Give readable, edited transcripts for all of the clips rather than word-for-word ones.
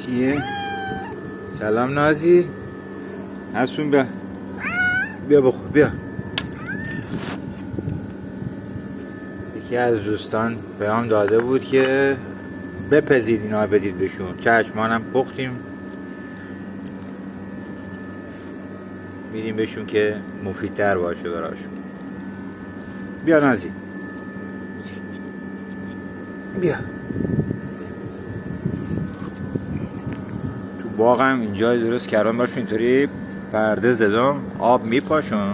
کیه؟ سلام نازی. حسون بیا بیا بخور بیا. یکی از دوستان پیام داده بود که بپزید اینا بدید بهشون. چشمانم پختیم میدیم بهشون که مفیدتر باشه براشون. بیا نازی بیا. تو باغم اینجا درست کردم باش اینطوری پرده زدم آب میپاشون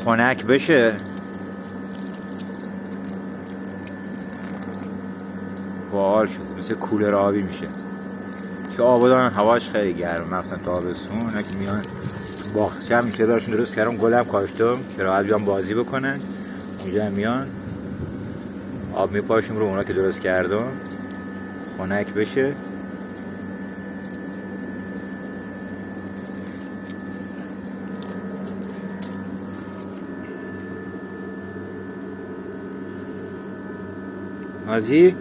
خنک بشه باحال شد مثل کولر آبی میشه که آب دارن هواش خیلی گرم مثلا تابستون که میان باغچه هم میشه براشون درست کردم گلم کاشتم که راحت بیان بازی بکنن اونجا میان آب میپاشیم رو اونا که درست کردم خنک بشه. نازی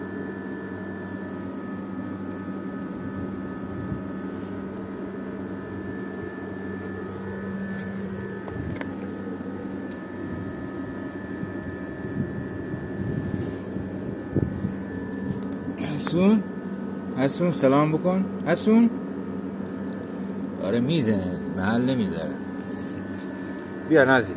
حسون سلام بکن حسون. داره میزنه محل نمیذاره. بیا نازی